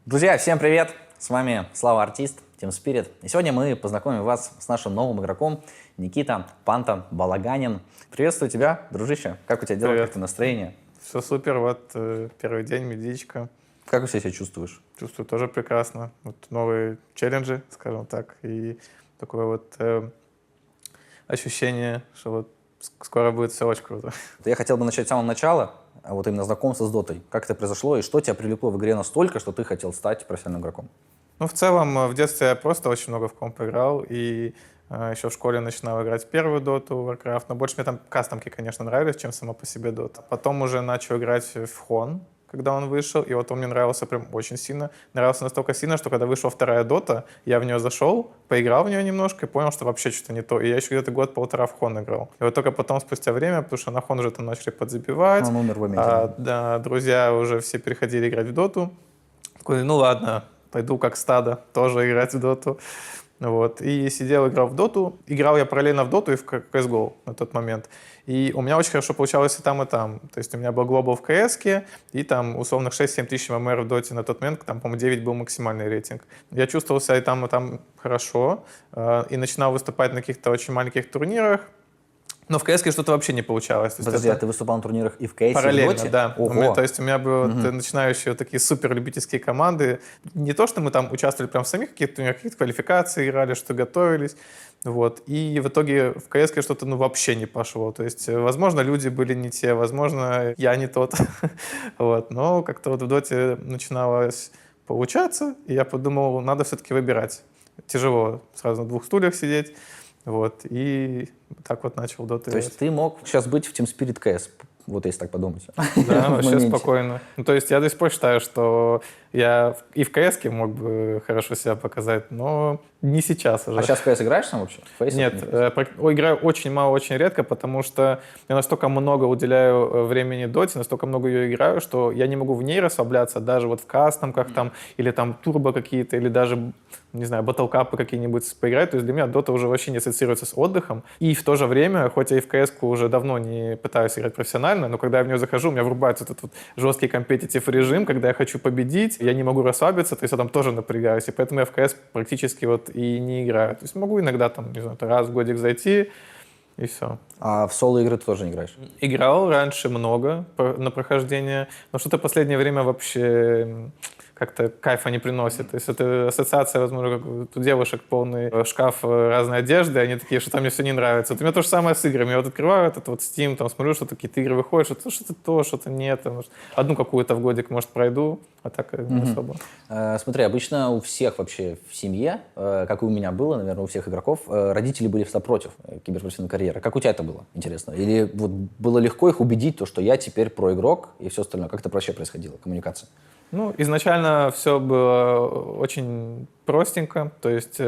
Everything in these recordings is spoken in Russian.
Друзья, всем привет! С вами Слава Артист, Team Spirit. И сегодня мы познакомим вас с нашим новым игроком Никита Панта Балаганин. Приветствую тебя, дружище. Как у тебя дела, Привет. как ты настроение? Все супер, вот первый день, медичка. Как ты себя чувствуешь? Чувствую тоже прекрасно. Вот новые челленджи, скажем так, и такое вот ощущение, что вот скоро будет все очень круто. Я хотел бы начать с самого начала, вот именно знакомство с Дотой. Как это произошло и что тебя привлекло в игре настолько, что ты хотел стать профессиональным игроком? Ну, в целом, в детстве я просто очень много в комп играл, и еще в школе начинал играть первую доту, Warcraft, но больше мне там кастомки, конечно, нравились, чем сама по себе дота. Потом уже начал играть в Хон, когда он вышел, и вот он мне нравился прям очень сильно. Нравился настолько сильно, что когда вышла вторая дота, я в нее зашел, поиграл в нее немножко и понял, что вообще что-то не то. И я еще где-то год-полтора в Хон играл. И вот только потом, спустя время, потому что на Хон уже там начали подзабивать, Он умер в моменте. да, друзья уже все переходили играть в доту. Такой, ну ладно, пойду как стадо тоже играть в доту. Вот. И сидел, играл в доту. Играл я параллельно в доту и в CSGO на тот момент. И у меня очень хорошо получалось и там, и там. То есть у меня был глобал в CS, и там условных 6-7 тысяч ММР в доте на тот момент, там, по-моему, 9 был максимальный рейтинг. Я чувствовал себя и там хорошо, и начинал выступать на каких-то очень маленьких турнирах. Но в CS что-то вообще не получалось. Подожди, а ты выступал на турнирах и в CS, и в Параллельно, Доте? да. Ого! То есть у меня были вот начинающие вот такие супер любительские команды. Не то, что мы там участвовали прям в самих каких-то турнирах, какие-то квалификации играли, что готовились. Вот. И в итоге в CS что-то вообще не пошло. То есть, возможно, люди были не те, возможно, я не тот. Вот. Но как-то вот в доте начиналось получаться, и я подумал, надо все-таки выбирать. Тяжело сразу на двух стульях сидеть. Вот, и так вот начал доту То играть. есть ты мог сейчас быть в Team Spirit CS, вот если так подумать. Да, В вообще моменте. спокойно. Ну, то есть я до сих пор считаю, что я и в CS мог бы хорошо себя показать, но не сейчас уже. А сейчас в CS играешь сам вообще? В Face Нет, не в играю очень мало, очень редко, потому что я настолько много уделяю времени доте, настолько много ее играю, что я не могу в ней расслабляться, даже вот в кастомках там, или там турбо какие-то, или даже, не знаю, батлкапы какие-нибудь поиграть. То есть для меня дота уже вообще не ассоциируется с отдыхом. И в то же время, хоть я и в CS-ку уже давно не пытаюсь играть профессионально, но когда я в нее захожу, у меня врубается этот вот жесткий компетитив режим, когда я хочу победить, я не могу расслабиться, то есть я там тоже напрягаюсь, и поэтому я в CS практически вот и не играю. То есть могу иногда там, не знаю, раз в годик зайти, и все. А в соло-игры ты тоже не играешь? Играл раньше много на прохождение, но что-то в последнее время вообще как-то кайфа не приносит. То есть это ассоциация, возможно, как у девушек полный шкаф разной одежды, они такие, что там мне все не нравится. Вот у меня то же самое с играми. Я вот открываю этот вот Steam, там смотрю, что какие-то игры выходят, что-то то, что-то нет. Там, одну какую-то в годик, может, пройду, а так не особо. Смотри, обычно у всех вообще в семье, как и у меня было, наверное, у всех игроков, родители были всегда против киберспортивной карьеры. Как у тебя это было, интересно? Или вот было легко их убедить, то, что я теперь проигрок и все остальное? Как это вообще происходило, коммуникация? Ну, изначально все было очень простенько, то есть,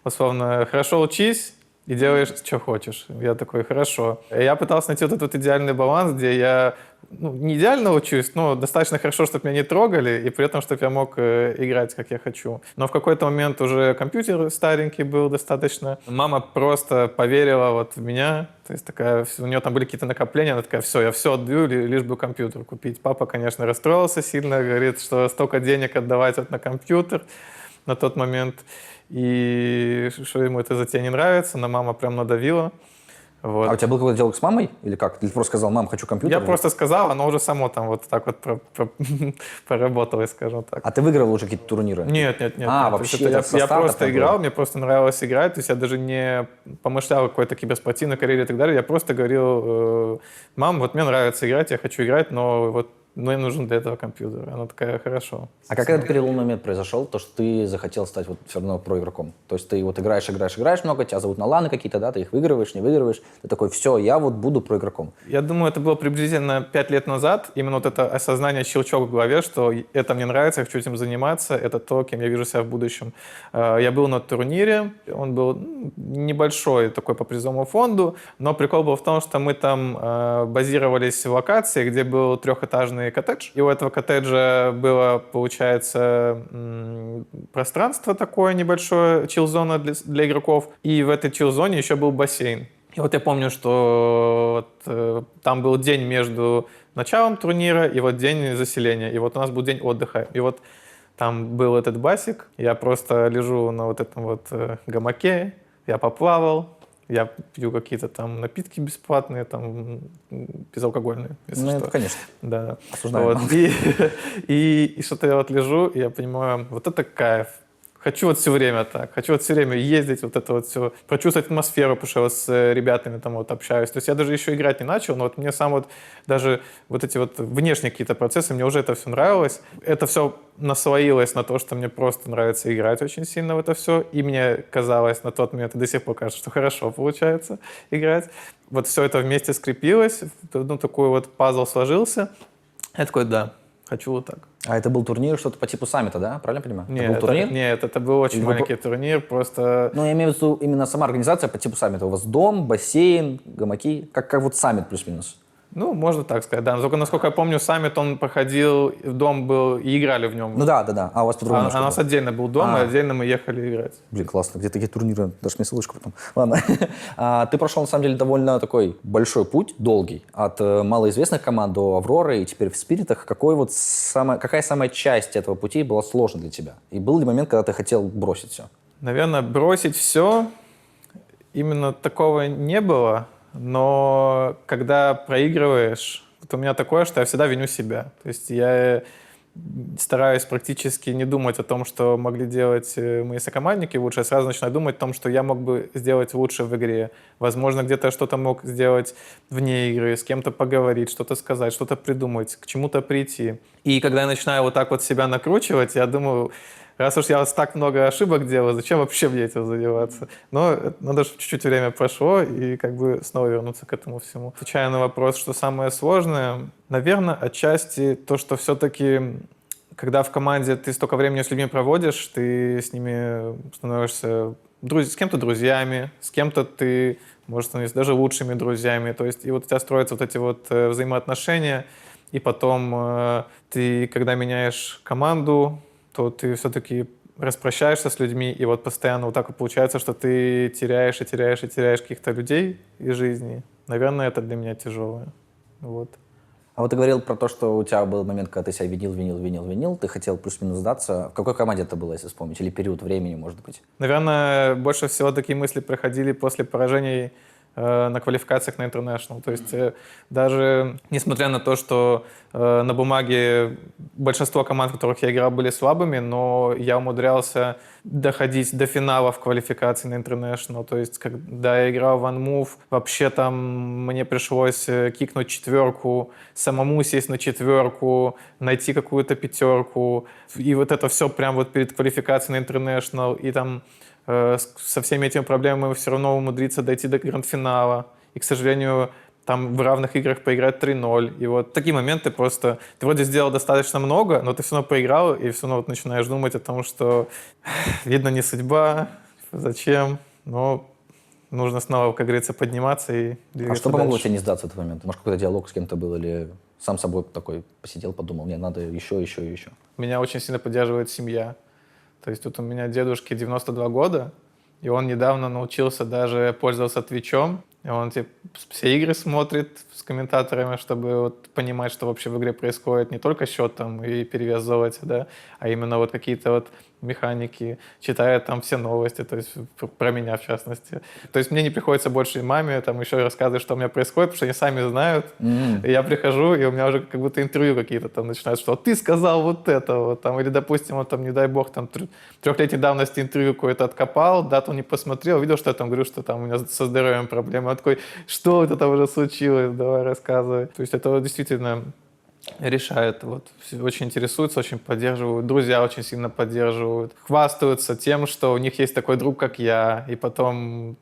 условно, хорошо учись и делаешь, что хочешь. Я такой, хорошо. Я пытался найти вот этот идеальный баланс, где я не идеально учусь, но достаточно хорошо, чтобы меня не трогали, и при этом, чтобы я мог играть, как я хочу. Но в какой-то момент уже компьютер старенький был достаточно. Мама просто поверила вот в меня, то есть такая, у нее там были какие-то накопления, она такая, все, я все отдаю, лишь бы компьютер купить. Папа, конечно, расстроился сильно, говорит, что столько денег отдавать вот на компьютер на тот момент, и что ему это затея не нравится, но мама прям надавила. Вот. А у тебя был какой-то диалог с мамой? Или как? Ты просто сказал, мам, хочу компьютер? Я просто сказал, оно уже само там вот так вот поработало, скажем так. А ты выигрывал уже какие-то турниры? Нет. Вообще Я состав просто такой играл, был? мне просто нравилось играть, то есть я даже не помышлял о какой-то киберспортивной карьере и так далее, я просто говорил, мам, вот мне нравится играть, я хочу играть, но вот мне нужен для этого компьютер. Она такая, хорошо. А как этот переломный момент произошел, то, что ты захотел стать вот все равно проигроком? То есть ты вот играешь много, тебя зовут на ланы какие-то, да, ты их выигрываешь, не выигрываешь, ты такой, все, я вот буду проигроком. Я думаю, это было приблизительно 5 лет назад. Именно вот это осознание, щелчок в голове, что это мне нравится, я хочу этим заниматься, это то, кем я вижу себя в будущем. Я был на турнире, он был небольшой такой по призовому фонду, но прикол был в том, что мы там базировались в локации, где был трехэтажный коттедж. И у этого коттеджа было, получается, пространство такое небольшое, чилл-зона для игроков. И в этой чилл-зоне еще был бассейн. И вот я помню, что там был день между началом турнира и вот день заселения. И вот у нас был день отдыха. И вот Там был этот басик, я просто лежу на вот этом вот гамаке, я поплавал, я пью какие-то там напитки бесплатные, там безалкогольные, если Ну, что. это, конечно. Да. Осуждаем. Вот. И что-то я вот лежу, и я понимаю, вот это кайф. Хочу вот все время так, хочу вот все время ездить, вот это вот все, прочувствовать атмосферу, потому что я с ребятами там вот общаюсь. То есть я даже еще играть не начал, но вот мне сам вот даже вот эти вот внешние какие-то процессы, мне уже это все нравилось. Это все наслоилось на то, что мне просто нравится играть очень сильно в это все. И мне казалось на тот момент, и до сих пор кажется, что хорошо получается играть. Вот все это вместе скрепилось, ну такой вот пазл сложился. Я такой, да, хочу вот так. А это был турнир, что-то по типу саммита, да? Правильно я понимаю? Нет, это был турнир? Нет, это был очень Или маленький турнир, просто... Ну, я имею в виду именно сама организация по типу саммита. У вас дом, бассейн, гамаки, как вот саммит плюс-минус. Ну, можно так сказать, да. Только, насколько я помню, саммит он проходил, дом был, и играли в нем. Ну да. А у вас по-другому А немножко у нас было. отдельно был дом, и отдельно мы ехали играть. Блин, классно. Где такие турниры? Дашь мне ссылочку потом. Ладно. Ты прошел, на самом деле, довольно такой большой путь, долгий, от малоизвестных команд до Авроры, и теперь в Спиритах. Какая самая часть этого пути была сложна для тебя? И был ли момент, когда ты хотел бросить все? Наверное, бросить все, именно такого не было. Но когда проигрываешь, вот у меня такое, что я всегда виню себя. То есть я стараюсь практически не думать о том, что могли делать мои сокомандники лучше. Я сразу начинаю думать о том, что я мог бы сделать лучше в игре. Возможно, где-то что-то мог сделать вне игры, с кем-то поговорить, что-то сказать, что-то придумать, к чему-то прийти. И когда я начинаю вот так вот себя накручивать, я думаю, раз уж я так много ошибок делаю, зачем вообще мне этим заниматься? Но надо, чтобы чуть-чуть время прошло и как бы снова вернуться к этому всему. Отвечая на вопрос, что самое сложное, наверное, отчасти то, что все-таки, когда в команде ты столько времени с людьми проводишь, ты с ними становишься с кем-то друзьями, с кем-то ты можешь становиться даже лучшими друзьями. То есть и вот у тебя строятся вот эти вот взаимоотношения, и потом ты, когда меняешь команду, то ты все-таки распрощаешься с людьми, и вот постоянно вот так вот получается, что ты теряешь и теряешь и теряешь каких-то людей из жизни. Наверное, это для меня тяжелое. Вот. А вот ты говорил про то, что у тебя был момент, когда ты себя винил, ты хотел плюс-минус сдаться. В какой команде это было, если вспомнить? Или период времени, может быть? Наверное, больше всего такие мысли проходили после поражений на квалификациях на International. То есть даже несмотря на то, что на бумаге большинство команд, в которых я играл, были слабыми, но я умудрялся доходить до финала в квалификации на International. То есть когда я играл в OneMove, вообще там мне пришлось кикнуть 4, самому сесть на 4, найти какую-то 5. И вот это все прямо вот перед квалификацией на International. И там со всеми этими проблемами все равно умудриться дойти до гранд-финала. И, к сожалению, там в равных играх поиграть 3-0. И вот такие моменты просто... Ты вроде сделал достаточно много, но ты все равно проиграл, и все равно вот начинаешь думать о том, что видно не судьба, зачем, но нужно снова, как говорится, подниматься и двигаться А что помогло дальше. тебе не сдаться в этот момент? Может, какой-то диалог с кем-то был, или сам собой такой посидел, подумал, мне надо еще. Меня очень сильно поддерживает семья. То есть тут у меня дедушке 92 года, и он недавно научился даже пользоваться Твичом. И он типа все игры смотрит с комментаторами, чтобы вот понимать, что вообще в игре происходит. Не только счет там и перевес золота, да, а именно вот какие-то вот механики, читает там все новости, то есть про меня в частности. То есть мне не приходится больше и маме там еще рассказывать, что у меня происходит, потому что они сами знают. И я прихожу, и у меня уже как будто интервью какие-то там начинают, что ты сказал вот это вот, там, или, допустим, он там, не дай бог, там 3-летней давности интервью какое-то откопал, дату не посмотрел, видел, что я там говорю, что там у меня со здоровьем проблемы. Он такой, что это там уже случилось, давай рассказывай. То есть это действительно решает. Вот. Очень интересуются, очень поддерживают. Друзья очень сильно поддерживают. Хвастаются тем, что у них есть такой друг, как я. И потом...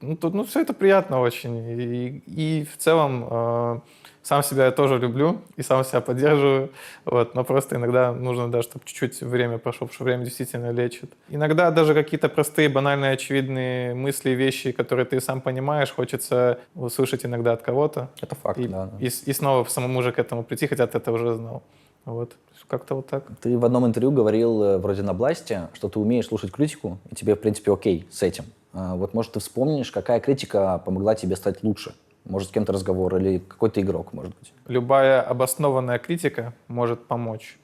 все это приятно очень. И в целом сам себя я тоже люблю и сам себя поддерживаю. Вот. Но просто иногда нужно, да, чтобы чуть-чуть время прошло, потому что время действительно лечит. Иногда даже какие-то простые, банальные, очевидные мысли, вещи, которые ты сам понимаешь, хочется услышать иногда от кого-то. Это факт, да. И снова самому же к этому прийти, хотя ты это уже знал. Вот. Как-то вот так. Ты в одном интервью говорил, вроде на Бласте, что ты умеешь слушать критику, и тебе, в принципе, окей с этим. Вот, может, ты вспомнишь, какая критика помогла тебе стать лучше? Может, с кем-то разговор или какой-то игрок, может быть? Любая обоснованная критика может помочь.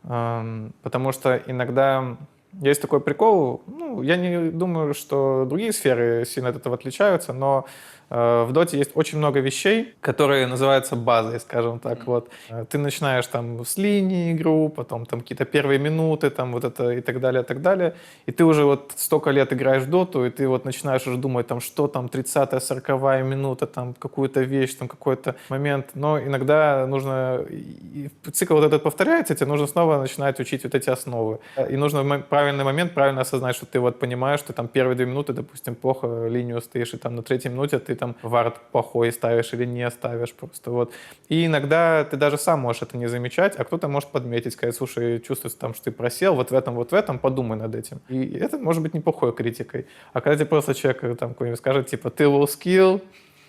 Потому что иногда есть такой прикол, ну, я не думаю, что другие сферы сильно от этого отличаются, но в доте есть очень много вещей, которые называются базой, скажем так. Вот. Ты начинаешь там с линии игру, потом там какие-то первые минуты, там вот это и так далее, и так далее. И ты уже вот столько лет играешь в доту, и ты вот начинаешь уже думать, там, что там 30-я, 40-я минута, там какую-то вещь, там какой-то момент. Но иногда нужно, и цикл вот этот повторяется, тебе нужно снова начинать учить вот эти основы. И нужно в правильный момент правильно осознать, что ты вот понимаешь, что там первые 2 минуты, допустим, плохо линию стоишь, и там на 3-й минуте ты там вард плохой ставишь или не ставишь просто вот. И иногда ты даже сам можешь это не замечать, а кто-то может подметить, сказать, слушай, чувствуется там, что ты просел вот в этом, подумай над этим. И это может быть неплохой критикой. А когда тебе просто человек там какой-нибудь скажет, типа, ты low skill,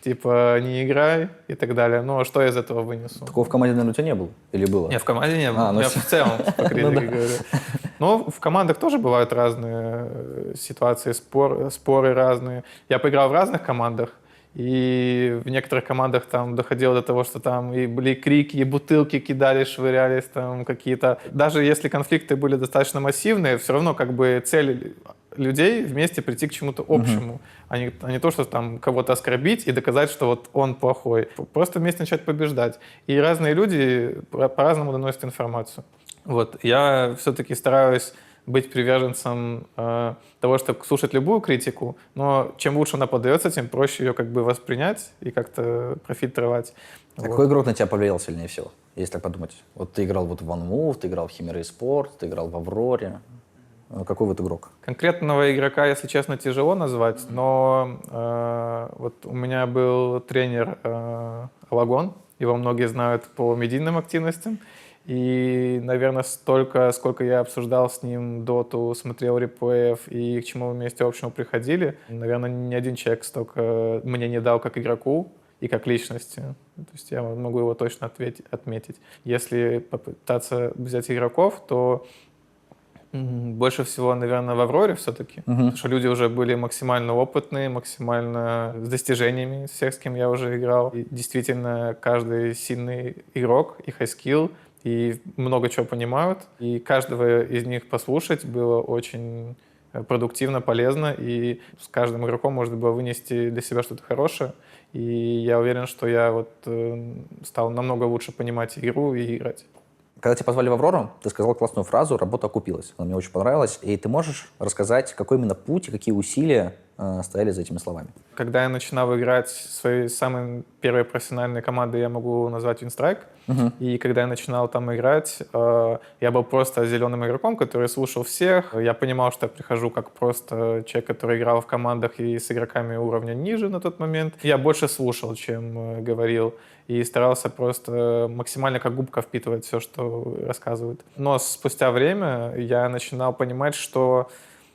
типа, не играй и так далее. Ну, а что я из этого вынесу? Такого в команде, наверное, у тебя не было? Или было? Нет, в команде не было. ну Я в целом по критике да. говорю. Но в командах тоже бывают разные ситуации, споры разные. Я поиграл в разных командах, и в некоторых командах там доходило до того, что там и были крики, и бутылки кидались, швырялись там какие-то. Даже если конфликты были достаточно массивные, все равно как бы цель людей вместе прийти к чему-то общему, а не то, что там кого-то оскорбить и доказать, что вот он плохой. Просто вместе начать побеждать. И разные люди по-разному доносят информацию. Вот. Я все-таки стараюсь быть приверженцем того, чтобы слушать любую критику, но чем лучше она подается, тем проще ее как бы воспринять и как-то профильтровать. А какой игрок на тебя повлиял сильнее всего, если так подумать? Вот ты играл вот в OneMove, ты играл в Химера eSport, ты играл в Авроре. Какой вот игрок? Конкретного игрока, если честно, тяжело назвать, но вот у меня был тренер Алагон, его многие знают по медийным активностям. И, наверное, столько, сколько я обсуждал с ним доту, смотрел реплеев и к чему мы вместе общему приходили, наверное, ни один человек столько мне не дал как игроку и как личности. То есть я могу его точно отметить. Если попытаться взять игроков, то больше всего, наверное, в Авроре все-таки. Потому что люди уже были максимально опытные, максимально с достижениями всех, с кем я уже играл. И действительно, каждый сильный игрок и хай-скилл, и много чего понимают. И каждого из них послушать было очень продуктивно, полезно. И с каждым игроком можно было вынести для себя что-то хорошее. И я уверен, что я вот стал намного лучше понимать игру и играть. Когда тебя позвали в Аврору, ты сказал классную фразу «работа окупилась». Она мне очень понравилась. И ты можешь рассказать, какой именно путь и какие усилия стояли за этими словами? Когда я начинал играть своей самой первой профессиональной командой, я могу назвать Winstrike. И когда я начинал там играть, я был просто зеленым игроком, который слушал всех. Я понимал, что я прихожу как просто человек, который играл в командах и с игроками уровня ниже на тот момент. Я больше слушал, чем говорил. И старался просто максимально как губка впитывать все, что рассказывают. Но спустя время я начинал понимать, что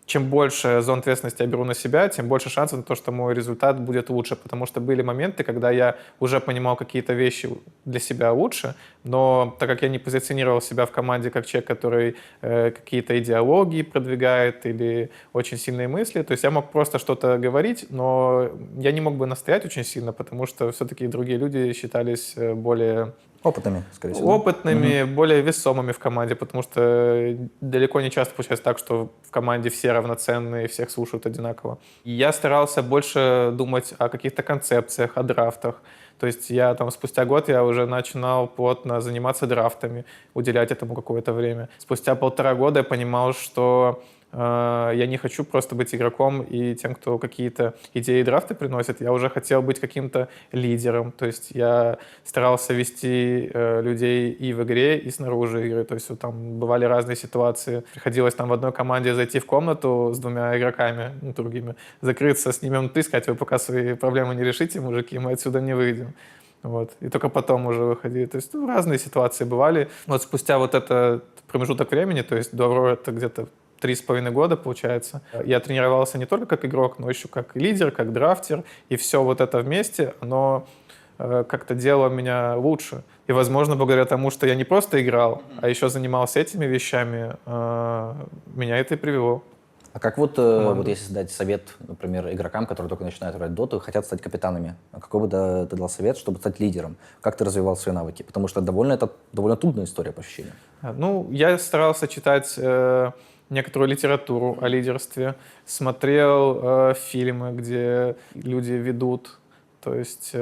чем больше зон ответственности я беру на себя, тем больше шансов на то, что мой результат будет лучше. Потому что были моменты, когда я уже понимал какие-то вещи для себя лучше, но так как я не позиционировал себя в команде как человек, который какие-то идеологии продвигает или очень сильные мысли, то есть я мог просто что-то говорить, но я не мог бы настоять очень сильно, потому что все-таки другие люди считались более... Опытными, скорее всего. Опытными, более весомыми в команде, потому что далеко не часто получается так, что в команде все равноценные, всех слушают одинаково. И я старался больше думать о каких-то концепциях, о драфтах. То есть я там спустя год я уже начинал плотно заниматься драфтами, уделять этому какое-то время. Спустя 1,5 года я понимал, что я не хочу просто быть игроком и тем, кто какие-то идеи и драфты приносит. Я уже хотел быть каким-то лидером. То есть я старался вести людей и в игре, и снаружи игры. То есть вот, там бывали разные ситуации. Приходилось там в одной команде зайти в комнату с 2 игроками, другими, закрыться с ними внутри, сказать: вы пока свои проблемы не решите, мужики, мы отсюда не выйдем. Вот. И только потом уже выходили. То есть разные ситуации бывали. Вот спустя вот этот промежуток времени, то есть до Авроры это где-то 3,5 года, получается. Я тренировался не только как игрок, но еще как лидер, как драфтер. И все вот это вместе, оно как-то делало меня лучше. И, возможно, благодаря тому, что я не просто играл, а еще занимался этими вещами, меня это и привело. А как вот если дать совет, например, игрокам, которые только начинают играть в доту и хотят стать капитанами, а какой бы ты дал совет, чтобы стать лидером? Как ты развивал свои навыки? Потому что это довольно трудная история по ощущениям. Ну, я старался читать некоторую литературу о лидерстве, смотрел фильмы, где люди ведут. То есть,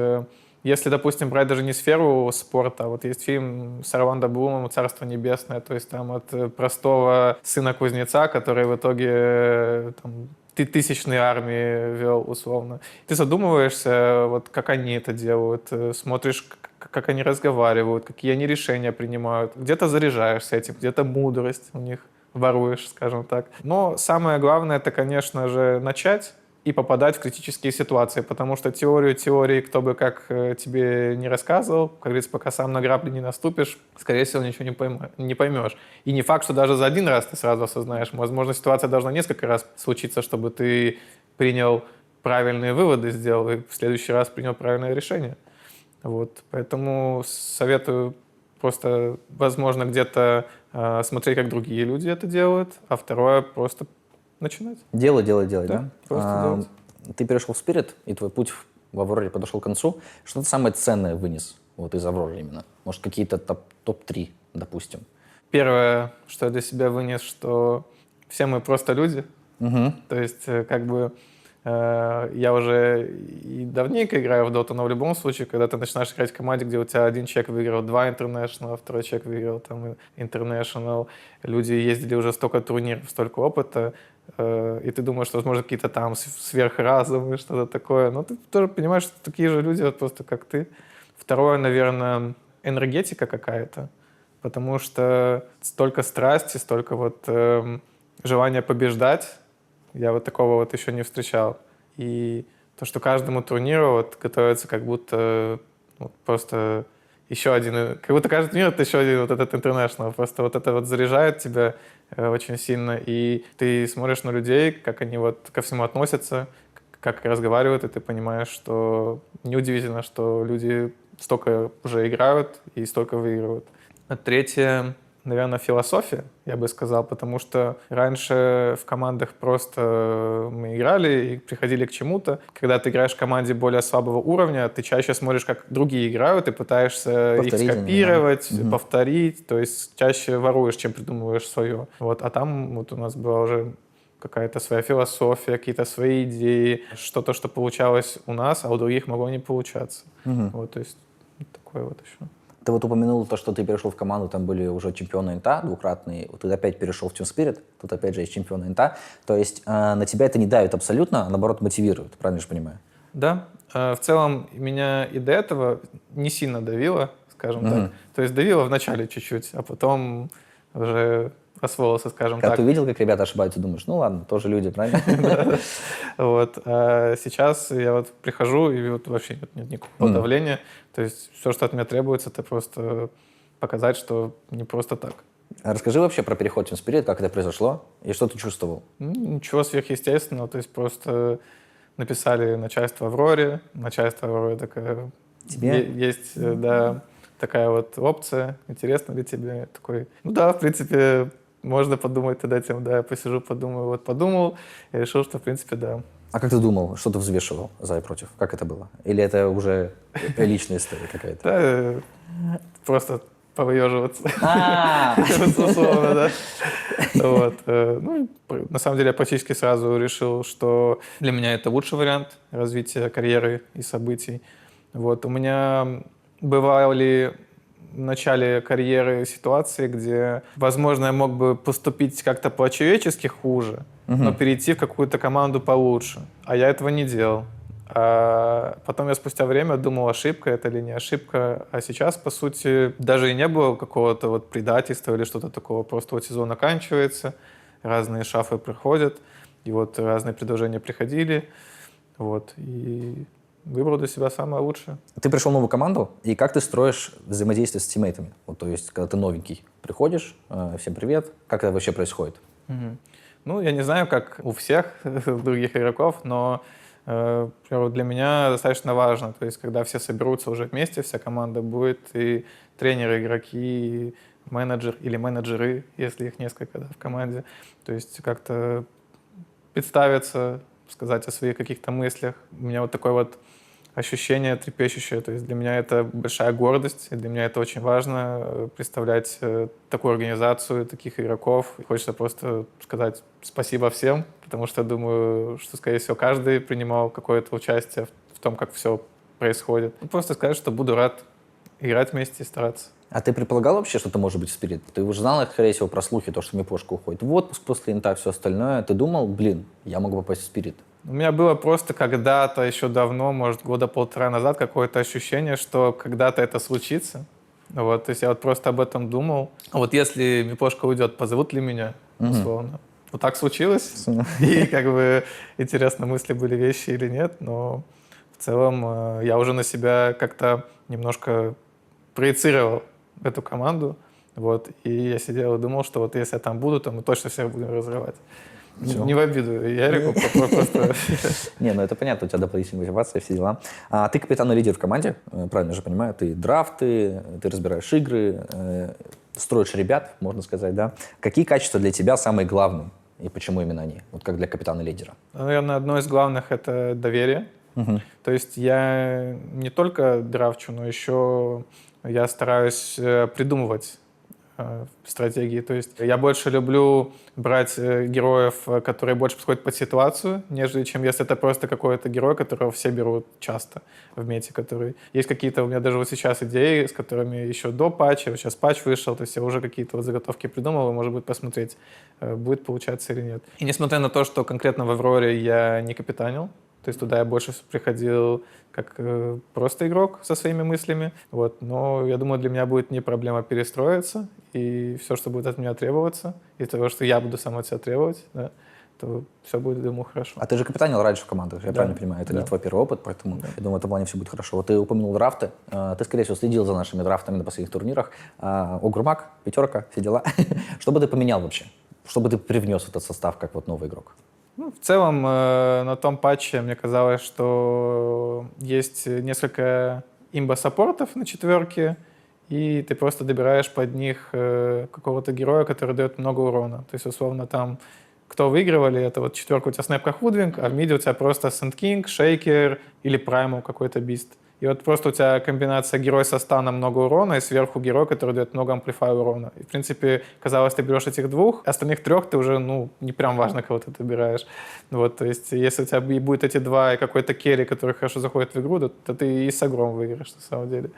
если, допустим, брать даже не сферу спорта, вот есть фильм с Орландо Блумом «Царство небесное», то есть там от простого сына кузнеца, который в итоге там, тысячные армии вел, условно. Ты задумываешься, вот как они это делают, смотришь, как они разговаривают, какие они решения принимают. Где-то заряжаешься этим, где-то мудрость у них воруешь, скажем так. Но самое главное, это, конечно же, начать и попадать в критические ситуации, потому что теорию теории, кто бы как тебе не рассказывал, как говорится, пока сам на грабли не наступишь, скорее всего, ничего не поймешь. И не факт, что даже за один раз ты сразу осознаешь. Возможно, ситуация должна несколько раз случиться, чтобы ты принял правильные выводы, сделал, и в следующий раз принял правильное решение. Вот. Поэтому советую просто, возможно, где-то смотреть, как другие люди это делают, а второе — просто начинать. Делать, Да, просто делать. Ты перешел в Spirit, и твой путь в Авроре подошел к концу. Что ты самое ценное вынес вот из Авроры именно? Может, какие-то топ-3, допустим? Первое, что я для себя вынес, что все мы просто люди. Угу. То есть, как бы, я уже и давненько играю в доту, но в любом случае, когда ты начинаешь играть в команде, где у тебя один человек выиграл 2 International, второй человек выиграл там International, люди ездили уже столько турниров, столько опыта, и ты думаешь, что, возможно, какие-то там сверхразумы, что-то такое, но ты тоже понимаешь, что такие же люди, вот просто как ты. Второе, наверное, энергетика какая-то, потому что столько страсти, столько вот желания побеждать, я вот такого вот еще не встречал. И то, что каждому турниру вот готовится как будто вот просто еще один, как будто каждый турнир — это еще один вот этот international. Просто вот это вот заряжает тебя очень сильно, и ты смотришь на людей, как они вот ко всему относятся, как разговаривают, и ты понимаешь, что неудивительно, что люди столько уже играют и столько выигрывают. А третье, наверное, философия, я бы сказал, потому что раньше в командах просто мы играли и приходили к чему-то. Когда ты играешь в команде более слабого уровня, ты чаще смотришь, как другие играют, и пытаешься их скопировать, повторить, то есть чаще воруешь, чем придумываешь свое. Вот, а там вот у нас была уже какая-то своя философия, какие-то свои идеи, что-то, что получалось у нас, а у других могло не получаться. Вот, то есть такое вот еще. Ты вот упомянул то, что ты перешел в команду, там были уже чемпионы НТА двукратные, вот ты опять перешел в Team Spirit, тут опять же есть чемпионы НТА, то есть на тебя это не давит абсолютно, а наоборот мотивирует, правильно же понимаю? Да, в целом меня и до этого не сильно давило, скажем так, то есть давило вначале чуть-чуть, а потом уже освоился, скажем так. Когда ты увидел, как ребята ошибаются, думаешь, ну ладно, тоже люди, правильно? Вот. А сейчас я вот прихожу, и вот вообще нет никакого давления. То есть все, что от меня требуется, это просто показать, что не просто так. А расскажи вообще про переход в Team Spirit, как это произошло, и что ты чувствовал? Ничего сверхъестественного. То есть просто написали начальство Авроре. Начальство Авроре такая... Тебе? Есть, да, такая вот опция. Интересно ли тебе? Такой, ну да, в принципе, можно подумать тогда этим, да, я посижу, подумаю. Вот подумал и решил, что, в принципе, да. А как ты думал, что ты взвешивал за и против? Как это было? Или это уже личная история какая-то? Да, просто повыеживаться. А, Условно, да. Вот. Ну, на самом деле я практически сразу решил, что для меня это лучший вариант развития карьеры и событий. Вот. У меня бывали в начале карьеры ситуации, где, возможно, я мог бы поступить как-то по-человечески хуже, но перейти в какую-то команду получше. А я этого не делал. А потом я спустя время думал, ошибка это или не ошибка. А сейчас, по сути, даже и не было какого-то вот предательства или что-то такого. Просто вот сезон оканчивается, разные шафы приходят, и вот разные предложения приходили. Вот, и выбрал для себя самое лучшее. ты пришел в новую команду, и как ты строишь взаимодействие с тиммейтами? Вот, то есть, когда ты новенький, приходишь, всем привет, как это вообще происходит? Ну, я не знаю, как у всех других игроков, но для меня достаточно важно. То есть, когда все соберутся уже вместе, вся команда будет, и тренеры, игроки, и менеджер или менеджеры, если их несколько, да, в команде. То есть как-то представиться, сказать о своих каких-то мыслях. У меня вот такое вот ощущение трепещущее. То есть для меня это большая гордость, и для меня это очень важно представлять такую организацию, таких игроков. И хочется просто сказать спасибо всем, потому что я думаю, что, скорее всего, каждый принимал какое-то участие в том, как все происходит. И просто сказать, что буду рад играть вместе и стараться. А ты предполагал вообще, что ты можешь быть в Спирит? Ты уже знал, скорее всего, про слухи, то, что Мипошка уходит в отпуск после Инта, все остальное. Ты думал, блин, я могу попасть в Спирит? У меня было просто когда-то, еще давно, может, года полтора назад, какое-то ощущение, что когда-то это случится. Вот, то есть я вот просто об этом думал. Вот если Мипошка уйдет, позовут ли меня, условно? Вот так случилось. И как бы интересно, мысли были вещи или нет, но в целом я уже на себя как-то немножко проецировал эту команду. Вот, и я сидел и думал, что вот если я там буду, то мы точно всех будем разрывать. Не в обиду Ярику, просто... Не, ну это понятно, у тебя дополнительная мотивация, все дела. А ты капитан и лидер в команде, правильно же понимаю? Ты драфты, ты разбираешь игры, строишь ребят, можно сказать, да? Какие качества для тебя самые главные? И почему именно они? Вот как для капитана и лидера. Наверное, одно из главных — это доверие. То есть я не только драфчу, но еще я стараюсь придумывать стратегии. То есть я больше люблю брать героев, которые больше подходят под ситуацию, нежели чем если это просто какой-то герой, которого все берут часто в мете, который... Есть какие-то у меня даже вот сейчас идеи, с которыми еще до патча, вот сейчас патч вышел, то есть я уже какие-то вот заготовки придумал, и, может быть, посмотреть, будет получаться или нет. И несмотря на то, что конкретно в Авроре я не капитанил, то есть туда я больше приходил как просто игрок со своими мыслями. Вот. Но я думаю, для меня будет не проблема перестроиться. И все, что будет от меня требоваться, и того, что я буду сам от себя требовать, да, то все будет, думаю, хорошо. А ты же капитанил раньше в командах, я правильно понимаю? Это не твой первый опыт, поэтому я думаю, в этом плане все будет хорошо. Вот ты упомянул драфты. Ты, скорее всего, следил за нашими драфтами на последних турнирах. Огурмак, пятерка, все дела. Что бы ты поменял вообще? Что бы ты привнес в этот состав как вот новый игрок? Ну, в целом, на том патче мне казалось, что есть несколько имба-саппортов на четверке, и ты просто добираешь под них какого-то героя, который дает много урона. То есть, условно, там, кто выигрывали, это вот четверка у тебя снэп Худвинг, а в миде у тебя просто Сэнд Кинг, Шейкер или Праймал какой-то бист. И вот просто у тебя комбинация герой со станом много урона и сверху герой, который дает много амплифай урона. И, в принципе, казалось, ты берешь этих двух, остальных трех ты уже, не прям важно, кого ты добираешь. Вот, то есть, если у тебя будет эти два и какой-то керри, который хорошо заходит в игру, то ты и с Агром выиграешь, на самом деле.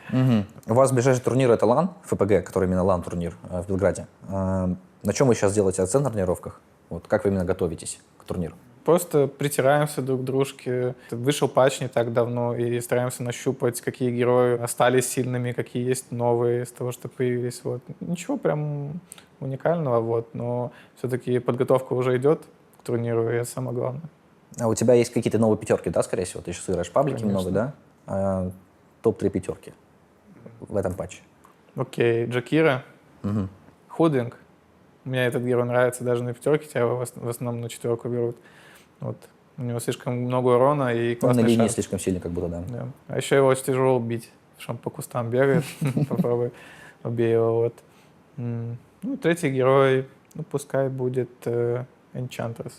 У вас ближайший турнир — это LAN, ФПГ, который именно LAN-турнир в Белграде. На чем вы сейчас делаете акцент на тренировках? Вот, как вы именно готовитесь к турниру? Просто притираемся друг к дружке. Вышел патч не так давно, и стараемся нащупать, какие герои остались сильными, какие есть новые из того, что появились. Вот. Ничего прям уникального, вот, но все-таки подготовка уже идет к турниру, и это самое главное. А у тебя есть какие-то новые пятерки, да, скорее всего? Ты сейчас играешь в паблике много, да? Топ-3 пятерки в этом патче. Окей, Джакира, Худвинг. Мне этот герой нравится даже на пятерке, тебя его в основном на четверку берут. Вот. У него слишком много урона и классный на линии шанс. слишком сильный, как будто, да. А еще его очень тяжело убить, что он по кустам бегает. Попробуй убей его. Вот. Ну, третий герой, пускай будет Enchantress.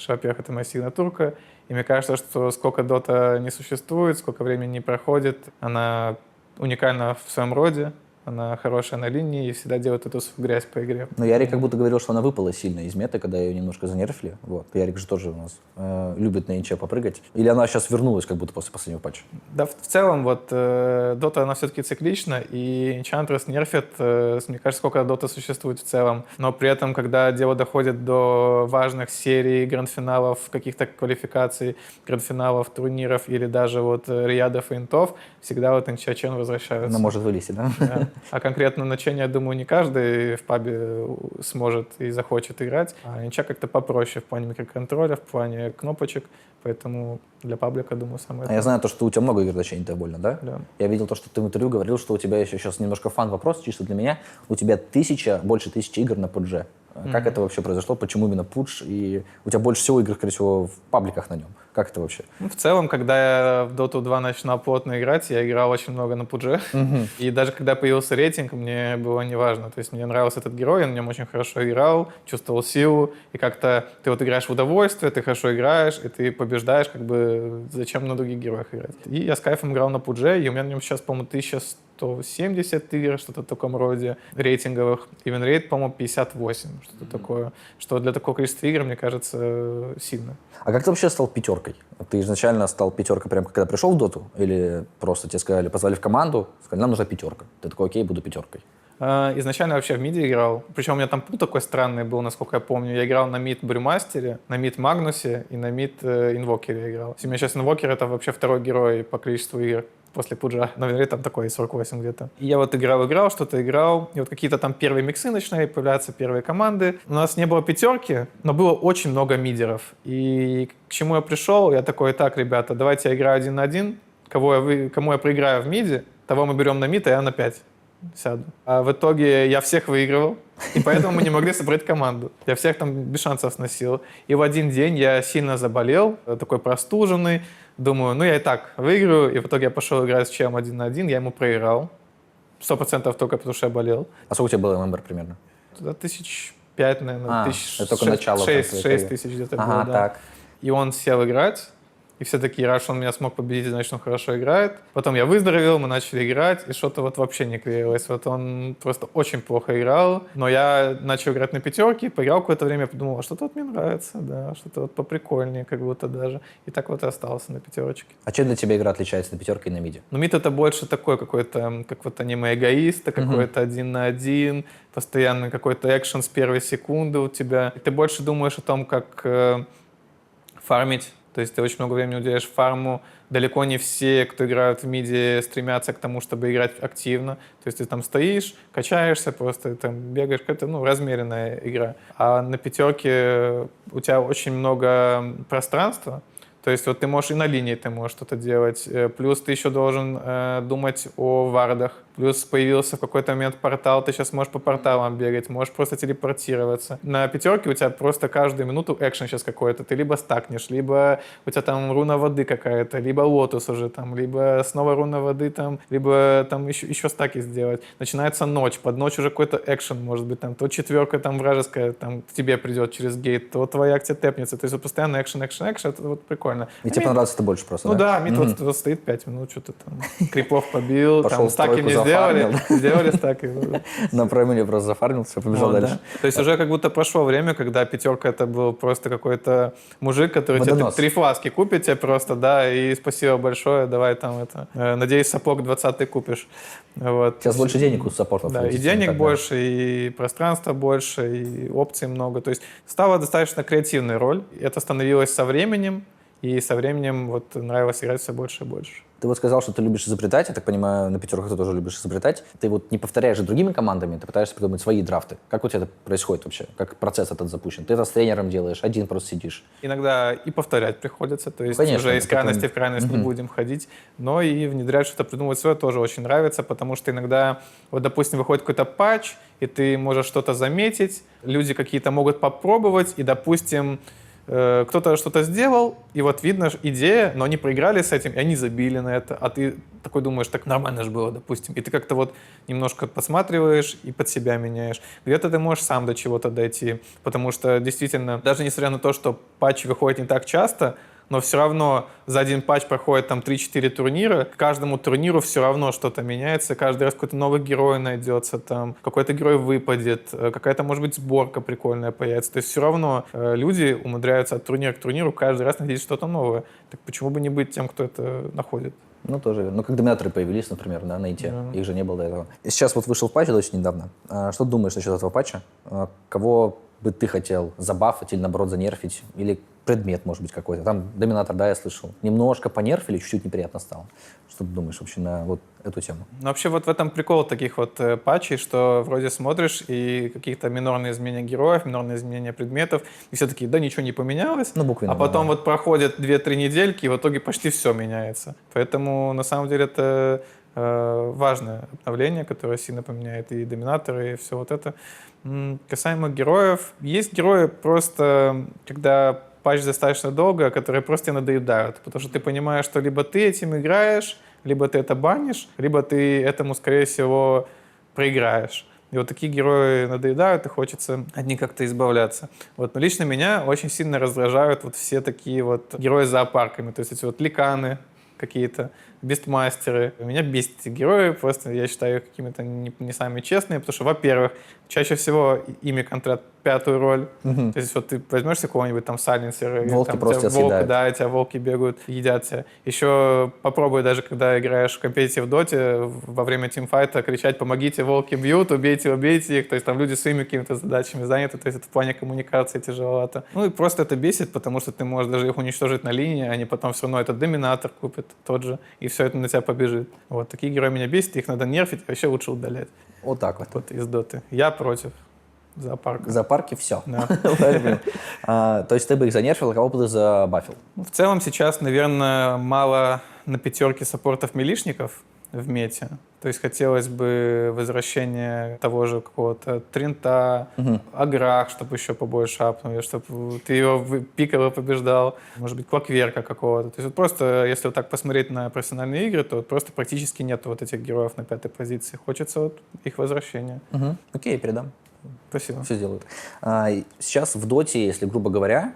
Во-первых, это моя сигнатурка. И мне кажется, что сколько дота не существует, сколько времени не проходит, она уникальна в своем роде. Она хорошая на линии и всегда делает эту грязь по игре. Но Ярик как будто говорил, что она выпала сильно из меты, когда ее немножко занерфили. Вот. Ярик же тоже у нас любит на инче попрыгать. Или она сейчас вернулась как будто после последнего патча? Да, в целом, вот, Дота, она все-таки циклична, и Enchantress нерфит, мне кажется, сколько Дота существует в целом. Но при этом, когда дело доходит до важных серий, гранд-финалов, каких-то квалификаций, гранд-финалов, турниров или даже вот риядов и интов, всегда вот Энчачен возвращаются. Она может вылезти, да? Да. А конкретно на Чене, я думаю, не каждый в пабе сможет и захочет играть. А Инча как-то попроще в плане микроконтроля, в плане кнопочек. Поэтому для паблика, думаю, самое... А я знаю то, что у тебя много игр на Чене довольно, да? Да. Я видел то, что ты в интервью говорил, что у тебя еще сейчас немножко фан-вопрос, чисто для меня. У тебя больше 1000 игр на PUBG. Как это вообще произошло? Почему именно пудж? И у тебя больше всего игр, скорее всего, в пабликах на нем. Как это вообще? Ну, в целом, когда я в Dota 2 начинал плотно играть, я играл очень много на пудже. И даже когда появился рейтинг, мне было неважно. То есть мне нравился этот герой, я на нем очень хорошо играл, чувствовал силу. И как-то ты вот играешь в удовольствие, ты хорошо играешь, и ты побеждаешь, как бы зачем на других героях играть. И я с кайфом играл на пудже, и у меня на нем сейчас, по-моему, 1170 игр, что-то в таком роде, рейтинговых. И винрейт, по-моему, 58, что-то такое. Что для такого количества игр, мне кажется, сильно. А как ты вообще стал пятеркой? Ты изначально стал пятеркой прямо когда пришел в доту? Или просто тебе сказали, позвали в команду, сказали, нам нужна пятерка. Ты такой, окей, буду пятеркой. Изначально вообще в миде играл. Причем у меня там пул такой странный был, насколько я помню. Я играл на мид Брюмастере, на мид Магнусе и на мид Инвокере я играл. У меня сейчас Инвокер — это вообще второй герой по количеству игр после пуджа. Наверное, там такой 48 где-то. И я вот играл, что-то играл. И вот какие-то там первые миксы начинали появляться, первые команды. У нас не было пятерки, но было очень много мидеров. И к чему я пришел? Я такой, так, ребята, давайте я играю 1 на 1. Кому я проиграю в миде, того мы берем на мид, а я на 5 сяду. А в итоге я всех выигрывал, и поэтому мы не могли собрать команду. Я всех там без шансов сносил. И в один день я сильно заболел, такой простуженный. Думаю, ну я и так выиграю. И в итоге я пошел играть с чем 1 на 1, я ему проиграл. 100% только потому, что я болел. А сколько у тебя было ММР примерно? Туда 1005, наверное, это только начало. 6 тысяч где-то было, да. Так. И он сел играть. И все такие, раз он меня смог победить, значит, он хорошо играет. Потом я выздоровел, мы начали играть, и что-то вот вообще не клеилось. Вот он просто очень плохо играл. Но я начал играть на пятерке, поиграл какое-то время, подумал, а что-то вот мне нравится, да, что-то вот поприкольнее как будто даже. И так вот и остался на пятерочке. А чем для тебя игра отличается на пятерке и на миде? Ну, мид — это больше такой какой-то, как вот аниме-эгоиста, какой-то 1 на 1, постоянно какой-то экшен с первой секунды у тебя. И ты больше думаешь о том, как фармить. То есть ты очень много времени уделяешь фарму. Далеко не все, кто играют в миде, стремятся к тому, чтобы играть активно. То есть ты там стоишь, качаешься, просто там бегаешь. Какая-то, размеренная игра. А на пятерке у тебя очень много пространства. То есть вот ты можешь и на линии ты можешь что-то делать. Плюс ты еще должен думать о вардах. Плюс появился в какой-то момент портал, ты сейчас можешь по порталам бегать, можешь просто телепортироваться. На пятерке у тебя просто каждую минуту экшен сейчас какой-то. Ты либо стакнешь, либо у тебя там руна воды какая-то, либо лотос уже там, либо снова руна воды там, либо там еще стаки сделать. Начинается ночь, под ночь уже какой-то экшен может быть. Там то четверка там вражеская там к тебе придет через гейт, то твоя к тебе тэпнется. То есть вот постоянно экшен, это вот прикольно. И тебе понравилось это больше просто, Ну да, да? мид вот стоит 5 минут, что-то там крипов побил, Пошел там стаки мне сделали стаки. На промеле просто зафармил, все, побежал Вот, дальше. да. То есть уже как будто прошло время, когда пятерка — это был просто какой-то мужик, который тебе Водонос. 3 фласки купит тебе просто, да, и спасибо большое, давай там это. Надеюсь, сапог 20-й купишь. Вот. Сейчас больше денег у саппортов. Да, и денег больше, и пространства больше, и опций много. То есть стала достаточно креативная роль. Это становилось со временем, и со временем вот нравилось играть все больше и больше. Ты вот сказал, что ты любишь изобретать, я так понимаю, на пятерках ты тоже любишь изобретать. Ты вот не повторяешь же другими командами, ты пытаешься придумать свои драфты. Как у тебя это происходит вообще? Как процесс этот запущен? Ты это с тренером делаешь, один просто сидишь. Иногда и повторять приходится, то есть Конечно, уже из крайности в крайность не будем ходить, но и внедрять что-то, придумывать свое тоже очень нравится, потому что иногда, вот, допустим, выходит какой-то патч, и ты можешь что-то заметить, люди какие-то могут попробовать, и, допустим, кто-то что-то сделал, и вот видно идея, но они проиграли с этим, и они забили на это, а ты такой думаешь, так нормально же было, допустим, и ты как-то вот немножко подсматриваешь и под себя меняешь. Где-то ты можешь сам до чего-то дойти, потому что действительно, даже несмотря на то, что патчи выходят не так часто, но все равно за один патч проходит там 3-4 турнира, к каждому турниру все равно что-то меняется, каждый раз какой-то новый герой найдется, там какой-то герой выпадет, какая-то, может быть, сборка прикольная появится. То есть все равно люди умудряются от турнира к турниру каждый раз находить что-то новое. Так почему бы не быть тем, кто это находит? Ну, тоже. Ну, как доминаторы появились, например, да, на ИТ. Их же не было до этого. И сейчас вот вышел патч очень недавно. Что ты думаешь насчет этого патча? Кого бы ты хотел забафать или, наоборот, занерфить? Или предмет, может быть, какой-то? Там доминатор, да, я слышал. Немножко понерфили, чуть-чуть неприятно стало. Что ты думаешь вообще на вот эту тему? Ну, вообще вот в этом прикол таких вот патчей, что вроде смотришь, и какие-то минорные изменения героев, минорные изменения предметов, и все такие, да, ничего не поменялось. Ну, буквенно, а потом да. вот проходят 2-3 недельки, и в итоге почти все меняется. Поэтому, на самом деле, это важное обновление, которое сильно поменяет и доминаторы, и все вот это. Касаемо героев, есть герои просто, когда патч достаточно долго, которые просто тебе надоедают, потому что ты понимаешь, что либо ты этим играешь, либо ты это банишь, либо ты этому, скорее всего, проиграешь. И вот такие герои надоедают, и хочется от них как-то избавляться. Вот. Но лично меня очень сильно раздражают вот все такие вот герои с зоопарками, то есть эти вот ликаны какие-то, бестмастеры. Меня бесит эти герои, просто я считаю их какими-то не самыми честными, потому что, во-первых, чаще всего ими контрат пятую роль. То есть вот ты возьмешь какого-нибудь там сайленсера, Волки там, просто волк, съедают. да, эти волки бегают, едят тебя. Еще попробуй даже, когда играешь в компетитив доте, во время тимфайта кричать «помогите, волки бьют, убейте их». То есть там люди своими какими-то задачами заняты, то есть это в плане коммуникации тяжеловато. Ну и просто это бесит, потому что ты можешь даже их уничтожить на линии, они потом все равно этот доминатор купят тот же, и все это на тебя побежит. Вот такие герои меня бесят, их надо нерфить, вообще лучше удалять. Вот так вот. Вот из доты. Я против зоопарка. Зоопарки все. Да. То есть ты бы их занерфил, а кого бы ты забафил? В целом сейчас, наверное, мало на пятерке саппортов-милишников в мете. То есть хотелось бы возвращения того же какого-то Тринта, Аграх, чтобы еще побольше апнули, чтобы ты его пиково побеждал, может быть, Клокверка какого-то. То есть вот просто, если вот так посмотреть на профессиональные игры, то просто практически нет вот этих героев на пятой позиции. Хочется вот их возвращения. Окей, передам. Спасибо. Все сделают. Сейчас в доте, если грубо говоря,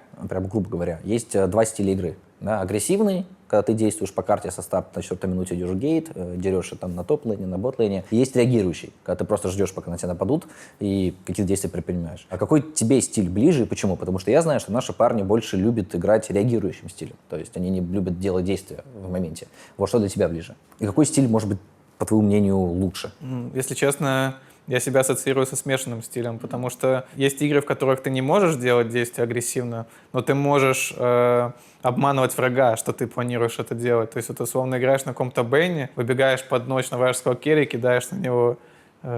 есть два стиля игры. Да, агрессивный, когда ты действуешь по карте со старта на 4-й минуте идешь в гейт, дерешься там на топ-лейне, на бот-лейне. Есть реагирующий, когда ты просто ждешь, пока на тебя нападут, и какие-то действия предпринимаешь. А какой тебе стиль ближе и почему? Потому что я знаю, что наши парни больше любят играть реагирующим стилем. То есть они не любят делать действия в моменте. Вот что для тебя ближе? И какой стиль, может быть, по твоему мнению, лучше? Если честно, я себя ассоциирую со смешанным стилем, потому что есть игры, в которых ты не можешь делать действия агрессивно, но ты можешь обманывать врага, что ты планируешь это делать. То есть вот условно играешь на каком-то бэйне, выбегаешь под ночь на вражеского керри, кидаешь на него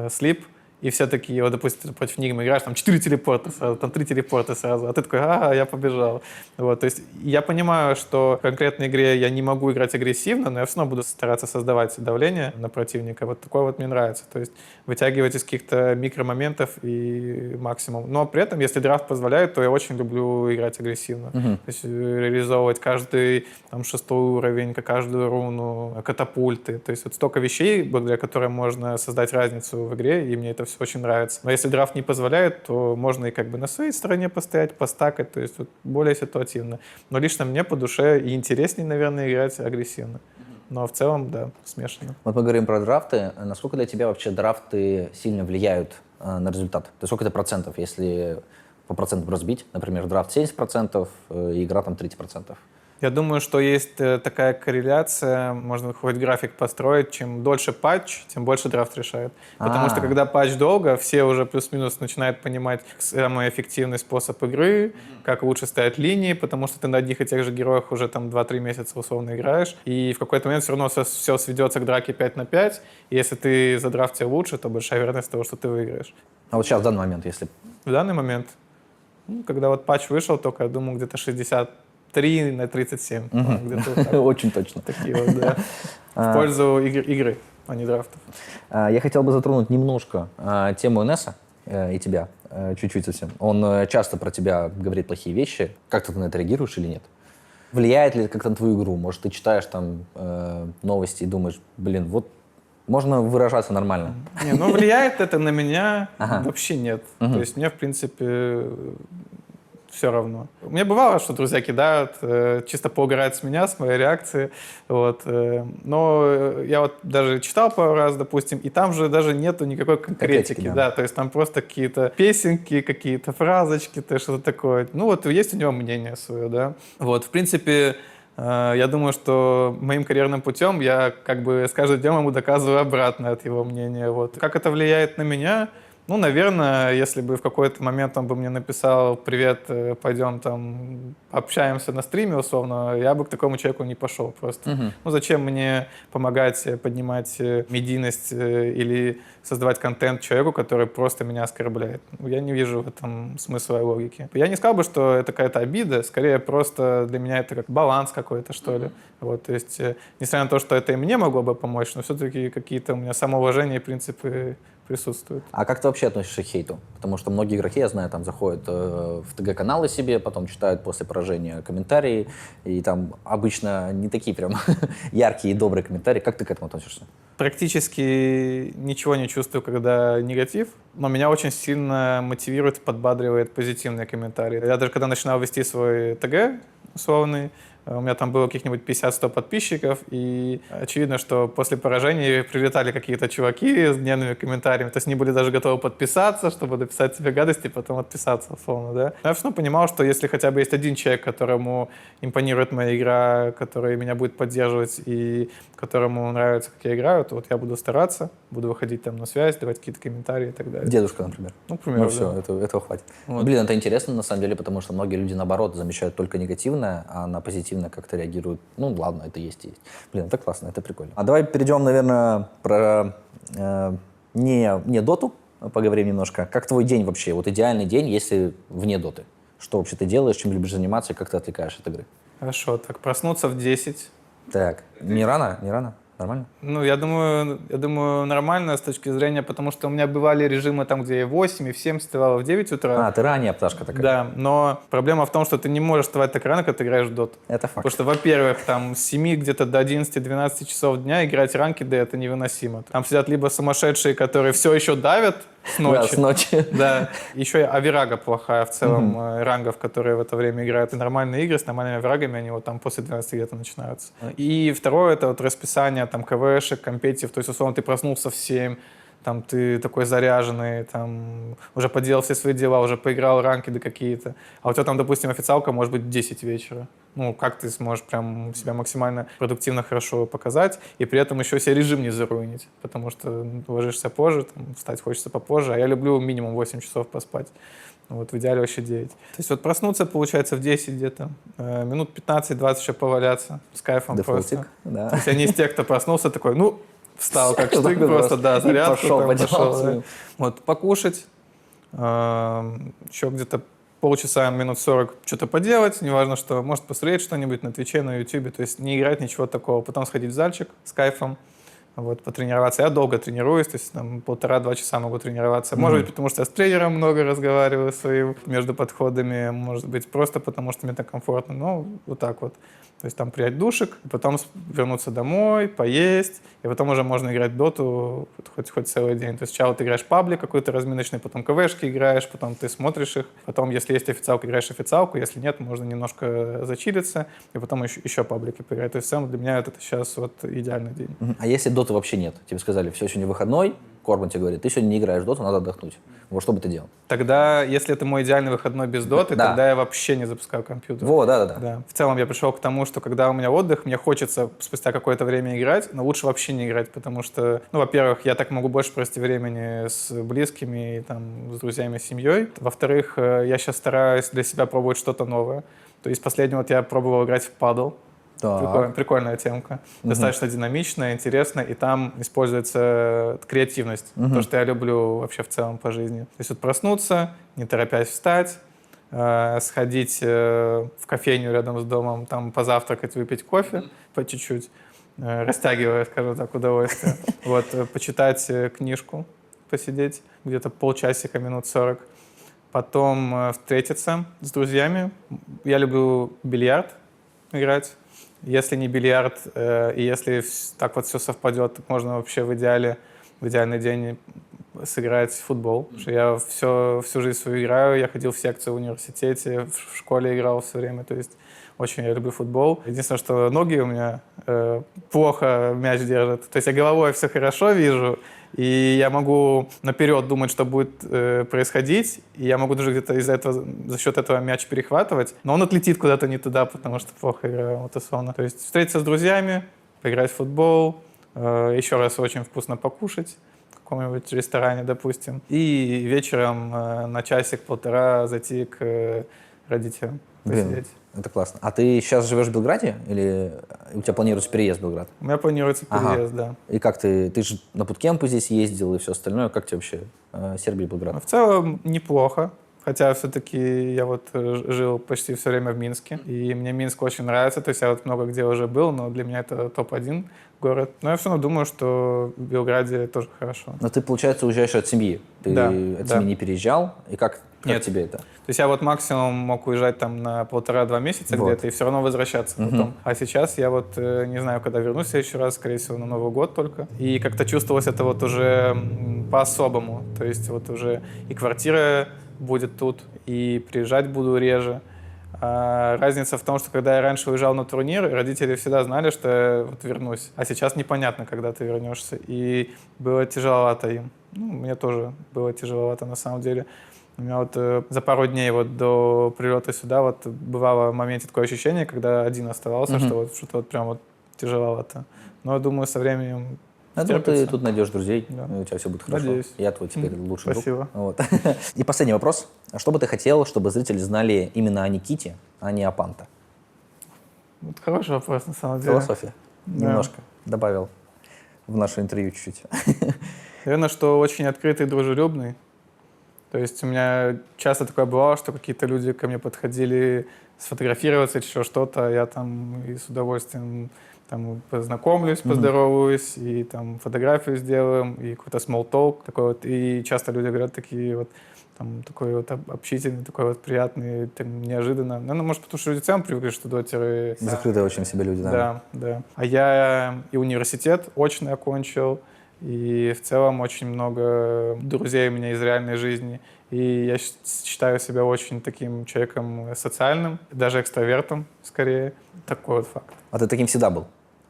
слип, и все такие, вот, допустим, против Нигмы играешь, там 4 телепорта сразу, там 3 телепорта сразу, а ты такой, ага, я побежал. Вот, то есть я понимаю, что в конкретной игре я не могу играть агрессивно, но я все равно буду стараться создавать давление на противника. Вот такое вот мне нравится. То есть вытягивать из каких-то микромоментов и максимум. Но при этом, если драфт позволяет, то я очень люблю играть агрессивно. То есть реализовывать каждый там 6-й уровень, каждую руну, катапульты. То есть вот столько вещей, благодаря которым можно создать разницу в игре, и мне это все очень нравится. Но если драфт не позволяет, то можно и как бы на своей стороне постоять, постакать, то есть вот более ситуативно. Но лично мне по душе и интереснее, наверное, играть агрессивно. Но в целом, да, смешанно. Вот мы говорим про драфты. Насколько для тебя вообще драфты сильно влияют на результат? То есть сколько это процентов, если по процентам разбить? Например, драфт 70%, игра там 30%. Я думаю, что есть такая корреляция, можно хоть график построить, чем дольше патч, тем больше драфт решает. Потому что когда патч долго, все уже плюс-минус начинают понимать самый эффективный способ игры, как лучше ставить линии, потому что ты на одних и тех же героях уже там 2-3 месяца условно играешь, и в какой-то момент все равно все сведется к драке 5 на 5, и если ты задрафтил лучше, то большая вероятность того, что ты выиграешь. А вот сейчас, в данный момент, если... В данный момент, когда вот патч вышел, только, я думаю, где-то 63 на 37. Где-то вот так. Очень точно. Такие вот, да. В пользу игры, а не драфтов. Я хотел бы затронуть немножко тему Энесса и тебя, чуть-чуть совсем. Он часто про тебя говорит плохие вещи. Как ты на это реагируешь или нет? Влияет ли это как-то на твою игру? Может, ты читаешь там новости и думаешь, блин, вот можно выражаться нормально? Не, ну влияет это на меня вообще нет. То есть мне, в принципе, все равно. У меня бывало, что друзья кидают, чисто поугарать с меня, с моей реакции. Вот. Но я вот даже читал пару раз, допустим, и там же даже нету никакой конкретики. Да. То есть там просто какие-то песенки, какие-то фразочки, то что-то такое. Ну вот есть у него мнение свое, да. Вот, в принципе, я думаю, что моим карьерным путем я как бы с каждым днем ему доказываю обратно от его мнения. Вот. Как это влияет на меня? Ну, наверное, если бы в какой-то момент он бы мне написал: «Привет, пойдем там общаемся на стриме», условно, я бы к такому человеку не пошел просто. Ну, зачем мне помогать поднимать медийность или создавать контент человеку, который просто меня оскорбляет? Ну, я не вижу в этом смысла и логики. Я не сказал бы, что это какая-то обида, скорее просто для меня это как баланс какой-то, что ли. Вот, то есть, несмотря на то, что это и мне могло бы помочь, но все-таки какие-то у меня самоуважение и принципы присутствуют. А как ты вообще относишься к хейту? Потому что многие игроки, я знаю, там заходят в ТГ-каналы себе, потом читают после поражения комментарии, и там обычно не такие прям яркие и добрые комментарии. Как ты к этому относишься? Практически ничего не чувствую, когда негатив, но меня очень сильно мотивирует и подбадривает позитивные комментарии. Я даже когда начинал вести свой ТГ условный, у меня там было каких-нибудь 50-100 подписчиков, и очевидно, что после поражения прилетали какие-то чуваки с гневными комментариями, то есть они были даже готовы подписаться, чтобы написать себе гадости и потом отписаться, условно, да. Я все равно понимал, что если хотя бы есть один человек, которому импонирует моя игра, который меня будет поддерживать и которому нравится, как я играю, то вот я буду стараться, буду выходить там на связь, давать какие-то комментарии и так далее. Дедушка, например. Ну, к примеру, Ну все, этого хватит. Вот. Блин, это интересно на самом деле, потому что многие люди, наоборот, замечают только негативное, а на позитивное как-то реагируют. Ну, ладно, это есть и есть. Блин, это классно, это прикольно. А давай перейдем, наверное, про не доту, поговорим немножко. Как твой день вообще? Вот идеальный день, если вне доты. Что вообще ты делаешь, чем любишь заниматься и как ты отвлекаешь от игры? Хорошо, так, проснуться в 10. Так, не рано? Не рано? Нормально? Ну, я думаю, нормально с точки зрения, потому что у меня бывали режимы там, где я в 8, и в 7 вставал, в 9 утра. А, ты ранняя пташка такая. Да, но проблема в том, что ты не можешь вставать так рано, когда ты играешь в доту. Это факт. Потому что, во-первых, там с 7 где-то до 11-12 часов дня играть ранкеды — это невыносимо. Там сидят либо сумасшедшие, которые все еще давят с ночи. Да, с ночи. Да. Еще и авирага плохая в целом, рангов, которые в это время играют. И нормальные игры с нормальными авирагами, они вот там после 12 где-то начинаются. И второе — это вот расписание там КВшек, компетитив. То есть, условно, ты проснулся в 7, там ты такой заряженный, там уже поделал все свои дела, уже поиграл ранкеды какие-то. А у тебя там, допустим, официалка может быть в 10 вечера. Ну, как ты сможешь прям себя максимально продуктивно, хорошо показать, и при этом еще себе режим не заруинить, потому что ложишься позже, там, встать хочется попозже, а я люблю минимум 8 часов поспать. Вот, в идеале вообще 9. То есть вот проснуться, получается, в 10 где-то, минут 15-20 еще поваляться, с кайфом Дефолтик, просто. да. То есть я не из тех, кто проснулся такой, ну, встал как штык просто, да, зарядку пошел там, по делам пошел, да. своим. Вот, покушать, еще где-то полчаса, минут 40 что-то поделать, неважно что, может посмотреть что-нибудь на Твиче, на Ютубе, то есть не играть, ничего такого, потом сходить в зальчик с кайфом, вот, потренироваться. Я долго тренируюсь, то есть там 1,5-2 часа могу тренироваться. Может быть, потому что я с тренером много разговариваю своим между подходами, может быть, просто потому что мне так комфортно, но вот так вот. То есть там принять душик, и потом вернуться домой, поесть, и потом уже можно играть в доту хоть целый день. То есть сначала ты играешь паблик какой-то разминочный, потом КВшки играешь, потом ты смотришь их, потом, если есть официалка, играешь официалку, если нет, можно немножко зачилиться, и потом еще паблики поиграть. То есть в целом для меня это сейчас вот идеальный день. А если доты вообще нет? Тебе сказали, все, сегодня выходной, Корбан тебе говорит, ты сегодня не играешь в доту, надо отдохнуть. Вот что бы ты делал? Тогда, если это мой идеальный выходной без доты, Да. тогда я вообще не запускаю компьютер. Во, да. Да. В целом я пришел к тому, что когда у меня отдых, мне хочется спустя какое-то время играть, но лучше вообще не играть, потому что, ну, во-первых, я так могу больше провести времени с близкими, там, с друзьями, с семьей. Во-вторых, я сейчас стараюсь для себя пробовать что-то новое. То есть последнего вот я пробовал играть в падл. Прикольная темка. Достаточно динамичная, интересная, и там используется креативность, то, что я люблю вообще в целом по жизни. То есть вот проснуться, не торопясь встать, сходить в кофейню рядом с домом, там позавтракать, выпить кофе по чуть-чуть, растягивая, скажем так, удовольствие. Вот, почитать книжку, посидеть где-то полчасика, минут 40. Потом встретиться с друзьями. Я люблю бильярд играть. Если не бильярд, и если так вот все совпадет, можно вообще в идеальный день сыграть в футбол. Потому что я всю жизнь свою играю, я ходил в секцию в университете, в школе играл все время, то есть очень я люблю футбол. Единственное, что ноги у меня плохо мяч держат. То есть я головой все хорошо вижу, и я могу наперед думать, что будет происходить, и я могу даже где-то за счет этого мяч перехватывать, но он отлетит куда-то не туда, потому что плохо играю, вот условно. То есть встретиться с друзьями, поиграть в футбол, еще раз очень вкусно покушать, каком-нибудь ресторане, допустим, и вечером на часик-полтора зайти к родителям посидеть. Это классно. А ты сейчас живешь в Белграде или у тебя планируется переезд в Белград? У меня планируется переезд, да. И как ты же на буткемпы здесь ездил и все остальное, как тебе вообще Сербия и Белград? В целом неплохо. Хотя все-таки я вот жил почти все время в Минске, и мне Минск очень нравится, то есть я вот много где уже был, но для меня это топ-1 город. Но я все равно думаю, что в Белграде тоже хорошо. Но ты, получается, уезжаешь от семьи. Ты Да, от да. семьи не переезжал, и как Нет. тебе это? То есть я вот максимум мог уезжать там на 1,5-2 месяца Вот. где-то и все равно возвращаться потом. А сейчас я вот не знаю, когда вернусь в следующий раз, скорее всего, на Новый год только. И как-то чувствовалось это вот уже по-особому. То есть вот уже и квартира будет тут, и приезжать буду реже. А разница в том, что когда я раньше уезжал на турнир, родители всегда знали, что я вот вернусь. А сейчас непонятно, когда ты вернешься. И было тяжеловато им. Ну, мне тоже было тяжеловато на самом деле. У меня вот за пару дней вот до прилета сюда вот бывало в моменте такое ощущение, когда один оставался, что вот что-то вот прям вот тяжеловато. Но я думаю, со временем Я думаю, ты стерпится. тут найдешь друзей, Да. и у тебя все будет хорошо. Надеюсь. Я твой теперь лучший Спасибо. друг. Вот. И последний вопрос. Что бы ты хотел, чтобы зрители знали именно о Никите, а не о Панта? Вот хороший вопрос, на самом деле. Философия. Да. Немножко добавил в наше интервью чуть-чуть. Наверное, что очень открытый и дружелюбный. То есть у меня часто такое бывало, что какие-то люди ко мне подходили сфотографироваться или еще что-то, а я там и с удовольствием там познакомлюсь, поздороваюсь, и там фотографию сделаем, и какой-то small talk такой вот. И часто люди говорят такие вот, там, такой вот общительный, такой вот приятный, там, неожиданно. Ну, может, потому что люди сами привыкли, что дотеры... Закрытые очень в себе люди, да. Да, да. А я и университет очно окончил, и в целом очень много друзей у меня из реальной жизни. И я считаю себя очень таким человеком социальным, даже экстравертом скорее. Такой вот факт. А ты таким всегда был?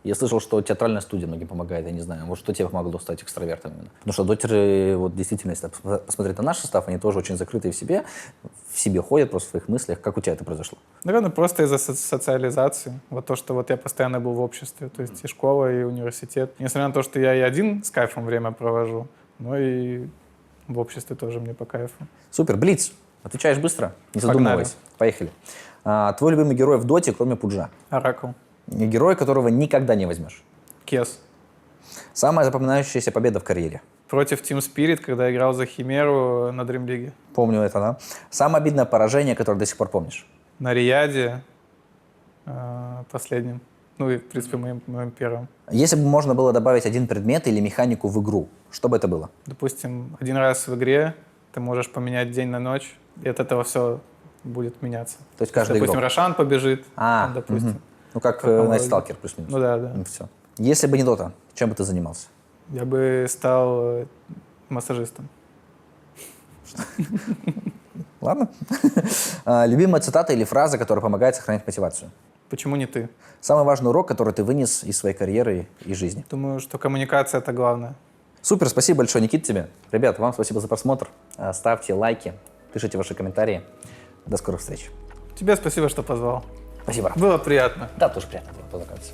Я слышал, что театральная студия многим помогает, я не знаю. Вот что тебе помогло стать экстравертом именно? Потому что дотеры, вот действительно, если посмотреть на наш состав, они тоже очень закрытые в себе ходят просто в своих мыслях. Как у тебя это произошло? Наверное, просто из-за социализации. Вот то, что вот я постоянно был в обществе. То есть и школа, и университет. Несмотря на то, что я и один с кайфом время провожу, но и в обществе тоже мне по кайфу. Супер, Блиц. Отвечаешь быстро, не Погнали. задумываясь. Поехали. Твой любимый герой в доте, кроме Пуджа? Оракул. Герой, которого никогда не возьмешь. Кес. Самая запоминающаяся победа в карьере? Против Team Spirit, когда играл за Химеру на Dream League. Помню это, да? Самое обидное поражение, которое до сих пор помнишь? На Рияде последним. Ну и, в принципе, моим первым. Если бы можно было добавить один предмет или механику в игру, что бы это было? Допустим, один раз в игре ты можешь поменять день на ночь, и от этого все будет меняться. То есть каждый Допустим, игрок. Рошан побежит, там, допустим. Мгм. Ну, как Как Night Stalker, плюс-минус. Ну да, да. Все. Если бы не дота, чем бы ты занимался? Я бы стал массажистом. Ладно. Любимая цитата или фраза, которая помогает сохранять мотивацию? Почему не ты? Самый важный урок, который ты вынес из своей карьеры и жизни? Думаю, что коммуникация — это главное. Супер, спасибо большое, Никита, тебе. Ребят, вам спасибо за просмотр. Ставьте лайки, пишите ваши комментарии. До скорых встреч. Тебе спасибо, что позвал. Спасибо. Было приятно. Да, тоже приятно было познакомиться.